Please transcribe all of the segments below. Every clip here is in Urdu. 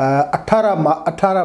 18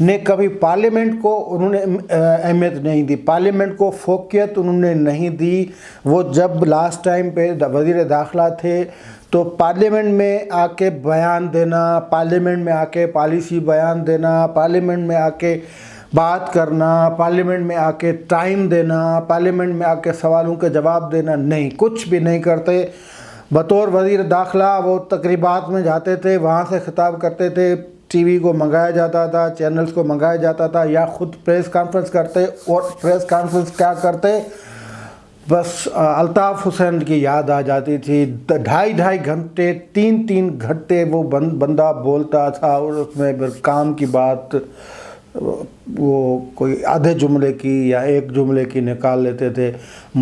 نے کبھی پارلیمنٹ کو انہوں نے اہمیت نہیں دی، پارلیمنٹ کو فوقیت انہوں نے نہیں دی۔ وہ جب لاسٹ ٹائم پہ وزیر داخلہ تھے تو پارلیمنٹ میں آ کے بیان دینا، پارلیمنٹ میں آ کے پالیسی بیان دینا، پارلیمنٹ میں آ کے بات کرنا، پارلیمنٹ میں آ کے ٹائم دینا، پارلیمنٹ میں آ کے سوالوں کے جواب دینا، نہیں، کچھ بھی نہیں کرتے۔ بطور وزیر داخلہ وہ تقریبات میں جاتے تھے، وہاں سے خطاب کرتے تھے، ٹی وی کو منگایا جاتا تھا، چینلز کو منگایا جاتا تھا، یا خود پریس کانفرنس کرتے، اور پریس کانفرنس کیا کرتے، بس الطاف حسین کی یاد آ جاتی تھی۔ 2.5 گھنٹے 3 گھنٹے وہ بندہ بولتا تھا، اور اس میں کام کی بات وہ کوئی آدھے جملے کی یا ایک جملے کی نکال لیتے تھے،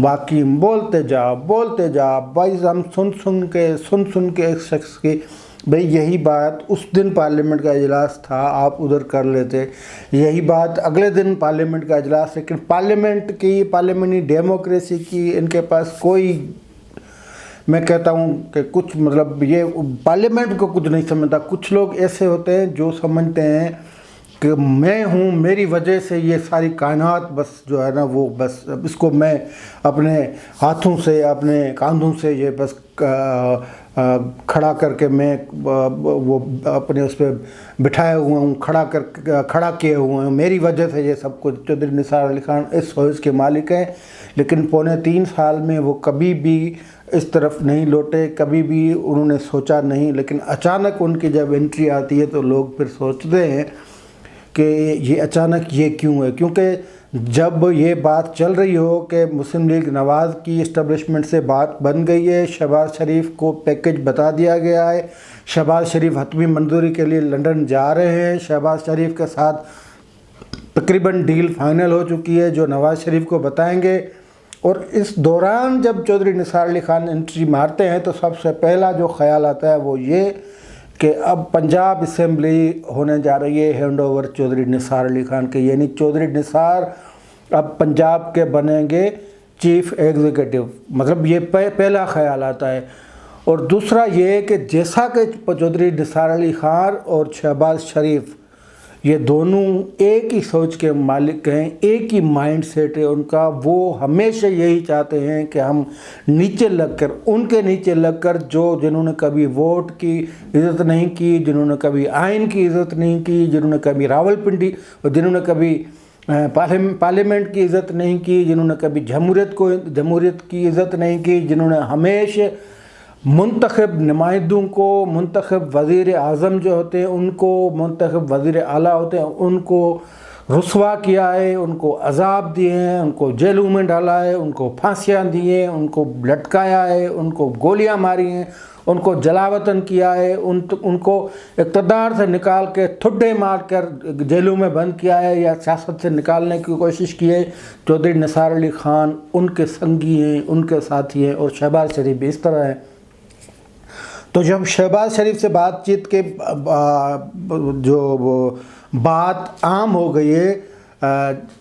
باقی بولتے جا بھائی، ہم سن کے ایک شخص کی، بھئی یہی بات اس دن پارلیمنٹ کا اجلاس تھا، آپ ادھر کر لیتے، یہی بات اگلے دن پارلیمنٹ کا اجلاس، لیکن پارلیمنٹی ڈیموکریسی کی ان کے پاس کوئی، میں کہتا ہوں کہ کچھ مطلب یہ پارلیمنٹ کو کچھ نہیں سمجھتا۔ کچھ لوگ ایسے ہوتے ہیں جو سمجھتے ہیں کہ میں ہوں، میری وجہ سے یہ ساری کائنات بس جو ہے نا وہ بس اس کو میں اپنے ہاتھوں سے، اپنے کاندھوں سے یہ بس کھڑا کر کے میں وہ اپنے اس پہ بٹھائے ہوئے ہوں، کھڑا کیے ہوئے ہوں، میری وجہ سے یہ سب کچھ۔ چودھری نثار علی خان اس سوچ کے مالک ہیں، لیکن 3.25 سال میں وہ کبھی بھی اس طرف نہیں لوٹے، کبھی بھی انہوں نے سوچا نہیں۔ لیکن اچانک ان کی جب انٹری آتی ہے تو لوگ پھر سوچتے ہیں کہ یہ اچانک یہ کیوں ہے، کیونکہ جب یہ بات چل رہی ہو کہ مسلم لیگ نواز کی اسٹیبلشمنٹ سے بات بن گئی ہے، شہباز شریف کو پیکج بتا دیا گیا ہے، شہباز شریف حتمی منظوری کے لیے لندن جا رہے ہیں، شہباز شریف کے ساتھ تقریباً ڈیل فائنل ہو چکی ہے جو نواز شریف کو بتائیں گے، اور اس دوران جب چودھری نثار علی خان انٹری مارتے ہیں تو سب سے پہلا جو خیال آتا ہے وہ یہ کہ اب پنجاب اسمبلی ہونے جا رہی ہے ہینڈ اوور چودھری نثار علی خان کے، یعنی چودھری نثار اب پنجاب کے بنیں گے چیف ایگزیکٹو، مطلب یہ پہلا خیال آتا ہے۔ اور دوسرا یہ کہ جیسا کہ چودھری نثار علی خان اور شہباز شریف یہ دونوں ایک ہی سوچ کے مالک ہیں، ایک ہی مائنڈ سیٹ ہے ان کا، وہ ہمیشہ یہی چاہتے ہیں کہ ہم نیچے لگ کر، ان کے نیچے لگ کر، جنہوں نے کبھی ووٹ کی عزت نہیں کی، جنہوں نے کبھی آئین کی عزت نہیں کی، جنہوں نے کبھی راولپنڈی، جنہوں نے کبھی پارلیمنٹ کی عزت نہیں کی، جنہوں نے کبھی جمہوریت کی عزت نہیں کی، جنہوں نے ہمیشہ منتخب نمائندوں کو، منتخب وزیر اعظم جو ہوتے ہیں ان کو، منتخب وزیر اعلیٰ ہوتے ہیں ان کو رسوا کیا ہے، ان کو عذاب دیے ہیں، ان کو جیلوں میں ڈالا ہے، ان کو پھانسیاں دی ہیں، ان کو لٹکایا ہے، ان کو گولیاں ماری ہیں، ان کو جلا وطن کیا ہے، ان کو اقتدار سے نکال کے ٹھڈے مار کر جیلوں میں بند کیا ہے یا سیاست سے نکالنے کی کوشش کی ہے۔ چودھری نثار علی خان ان کے سنگی ہیں، ان کے ساتھی ہیں، اور شہباز شریف بھی اس طرح ہیں۔ تو جب شہباز شریف سے بات چیت کے جو بات عام ہو گئی ہے،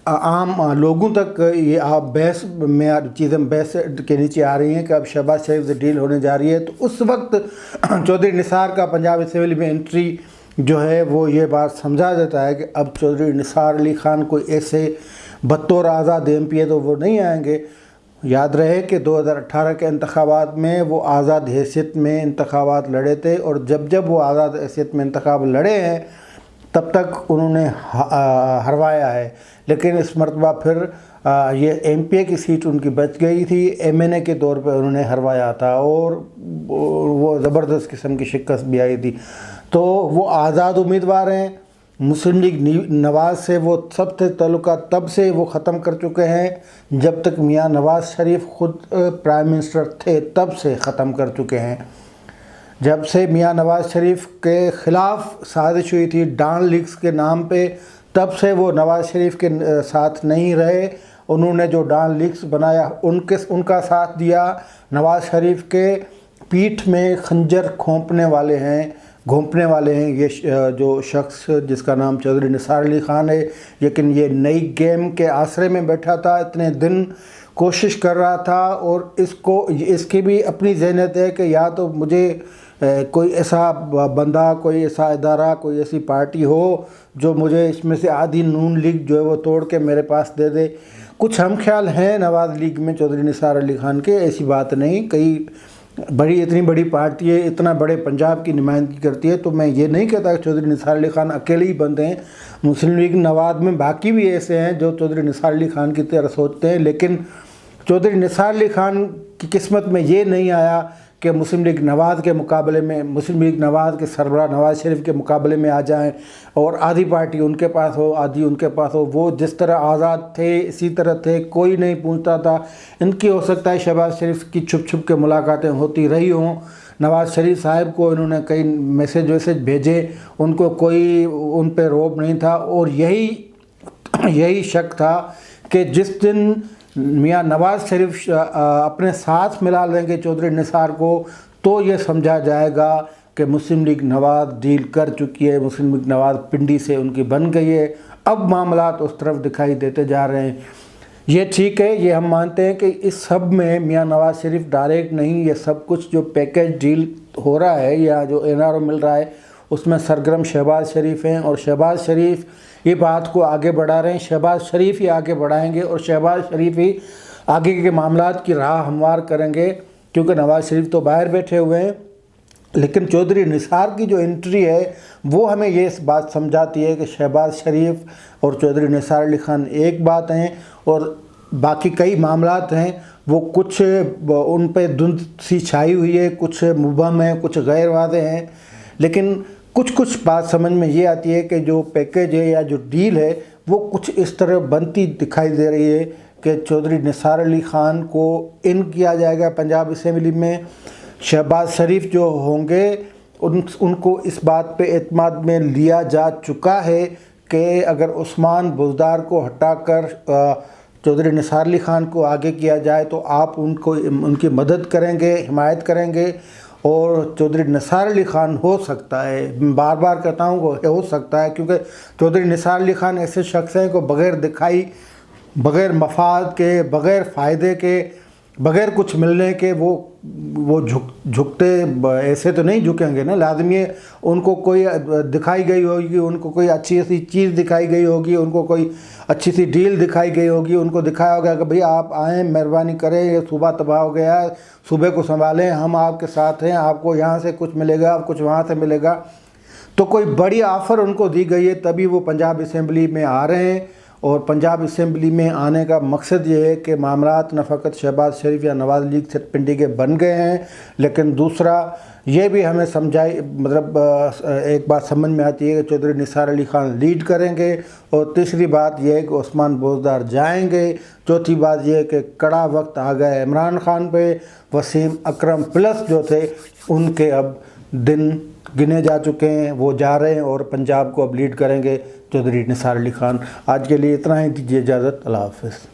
عام لوگوں تک یہ بحث میں چیزیں بحث کے نیچے آ رہی ہیں کہ اب شہباز شریف سے ڈیل ہونے جا رہی ہے، تو اس وقت چودھری نثار کا پنجاب اسمبلی میں انٹری جو ہے وہ یہ بات سمجھا دیتا ہے کہ اب چودھری نثار علی خان کوئی ایسے بطور آزاد ایم پی ہے تو وہ نہیں آئیں گے۔ یاد رہے کہ 2018 کے انتخابات میں وہ آزاد حیثیت میں انتخابات لڑے تھے، اور جب وہ آزاد حیثیت میں انتخاب لڑے ہیں تب تک انہوں نے ہروایا ہے، لیکن اس مرتبہ پھر یہ ایم پی اے کی سیٹ ان کی بچ گئی تھی، ایم این اے کے طور پہ انہوں نے ہروایا تھا، اور وہ زبردست قسم کی شکست بھی آئی تھی۔ تو وہ آزاد امیدوار ہیں، مسلم لیگ نواز سے وہ سب سے تعلقات تب سے وہ ختم کر چکے ہیں جب تک میاں نواز شریف خود پرائم منسٹر تھے، تب سے ختم کر چکے ہیں۔ جب سے میاں نواز شریف کے خلاف سازش ہوئی تھی ڈان لیگز کے نام پہ، تب سے وہ نواز شریف کے ساتھ نہیں رہے، انہوں نے جو ڈان لیگز بنایا ان کا ساتھ دیا۔ نواز شریف کے پیٹھ میں خنجر گھونپنے والے ہیں یہ جو شخص جس کا نام چودھری نثار علی خان ہے، لیکن یہ نئی گیم کے آسرے میں بیٹھا تھا، اتنے دن کوشش کر رہا تھا، اور اس کی بھی اپنی ذہنیت ہے کہ یا تو مجھے کوئی ایسا بندہ، کوئی ایسا ادارہ، کوئی ایسی پارٹی ہو جو مجھے اس میں سے آدھی نون لیگ جو ہے وہ توڑ کے میرے پاس دے دے۔ کچھ ہم خیال ہیں نواز لیگ میں چودھری نثار علی خان کے، ایسی بات نہیں، کئی اتنی بڑی پارٹی ہے، اتنا بڑے پنجاب کی نمائندگی کرتی ہے، تو میں یہ نہیں کہتا کہ چودھری نثار علی خان اکیلے ہی بند ہیں۔ مسلم لیگ نواز میں باقی بھی ایسے ہیں جو چودھری نثار علی خان کی طرح سوچتے ہیں، لیکن چودھری نثار علی خان کی قسمت میں یہ نہیں آیا کہ مسلم لیگ نواز کے مقابلے میں، مسلم لیگ نواز کے سربراہ نواز شریف کے مقابلے میں آ جائیں اور آدھی پارٹی ان کے پاس ہو، آدھی ان کے پاس ہو۔ وہ جس طرح آزاد تھے اسی طرح تھے، کوئی نہیں پوچھتا تھا۔ ان کی ہو سکتا ہے شہباز شریف کی چھپ چھپ کے ملاقاتیں ہوتی رہی ہوں، نواز شریف صاحب کو انہوں نے کئی میسیج بھیجے، ان کو کوئی ان پہ روب نہیں تھا، اور یہی شک تھا کہ جس دن میاں نواز شریف اپنے ساتھ ملا لیں گے چودھری نثار کو، تو یہ سمجھا جائے گا کہ مسلم لیگ نواز ڈیل کر چکی ہے، مسلم لیگ نواز پنڈی سے ان کی بن گئی ہے۔ اب معاملات اس طرف دکھائی دیتے جا رہے ہیں۔ یہ ٹھیک ہے، یہ ہم مانتے ہیں کہ اس سب میں میاں نواز شریف ڈائریکٹ نہیں، یہ سب کچھ جو پیکیج ڈیل ہو رہا ہے یا جو NRO مل رہا ہے اس میں سرگرم شہباز شریف ہیں، اور شہباز شریف یہ بات کو آگے بڑھا رہے ہیں، شہباز شریف ہی آگے بڑھائیں گے، اور شہباز شریف ہی آگے کے معاملات کی راہ ہموار کریں گے، کیونکہ نواز شریف تو باہر بیٹھے ہوئے ہیں۔ لیکن چودھری نثار کی جو انٹری ہے وہ ہمیں یہ اس بات سمجھاتی ہے کہ شہباز شریف اور چودھری نثار علی خان ایک بات ہیں، اور باقی کئی معاملات ہیں وہ کچھ ان پہ دھند سی چھائی ہوئی ہے، کچھ مبہم ہیں، کچھ غیر واضح ہیں، لیکن کچھ بات سمجھ میں یہ آتی ہے کہ جو پیکیج ہے یا جو ڈیل ہے وہ کچھ اس طرح بنتی دکھائی دے رہی ہے کہ چودھری نثار علی خان کو ان کیا جائے گا پنجاب اسمبلی میں۔ شہباز شریف جو ہوں گے ان کو اس بات پہ اعتماد میں لیا جا چکا ہے کہ اگر عثمان بزدار کو ہٹا کر چودھری نثار علی خان کو آگے کیا جائے تو آپ ان کی مدد کریں گے، حمایت کریں گے، اور چودھری نثار علی خان ہو سکتا ہے، بار بار کہتا ہوں وہ ہو سکتا ہے، کیونکہ چودھری نثار علی خان ایسے شخص ہیں کو بغیر دکھائی، بغیر مفاد کے، بغیر فائدے کے، بغیر کچھ ملنے کے وہ جھکتے ایسے تو نہیں جھکیں گے نا، لازمی ہے ان کو کوئی دکھائی گئی ہوگی، ان کو کوئی اچھی سی چیز دکھائی گئی ہوگی، ان کو کوئی اچھی سی ڈیل دکھائی گئی ہوگی، ان کو دکھایا ہوگا کہ بھئی آپ آئیں، مہربانی کریں، یہ صوبہ تباہ ہو گیا ہے، صوبے کو سنبھالیں، ہم آپ کے ساتھ ہیں، آپ کو یہاں سے کچھ ملے گا، کچھ وہاں سے ملے گا۔ تو کوئی بڑی آفر ان کو دی گئی ہے، تبھی وہ پنجاب اسمبلی میں آ رہے ہیں، اور پنجاب اسمبلی میں آنے کا مقصد یہ ہے کہ معاملات نہ فقط شہباز شریف یا نواز لیگ سے پنڈی کے بن گئے ہیں، لیکن دوسرا یہ بھی ہمیں ایک بات سمجھ میں آتی ہے کہ چودھری نثار علی خان لیڈ کریں گے، اور تیسری بات یہ ہے کہ عثمان بزدار جائیں گے، چوتھی بات یہ ہے کہ کڑا وقت آ گیا ہے عمران خان پہ، وسیم اکرم پلس جو تھے ان کے اب دن گنے جا چکے ہیں، وہ جا رہے ہیں اور پنجاب کو اب لیڈ کریں گے چودھری نثار علی خان۔ آج کے لیے اتنا ہی، دیجیے اجازت، اللہ حافظ۔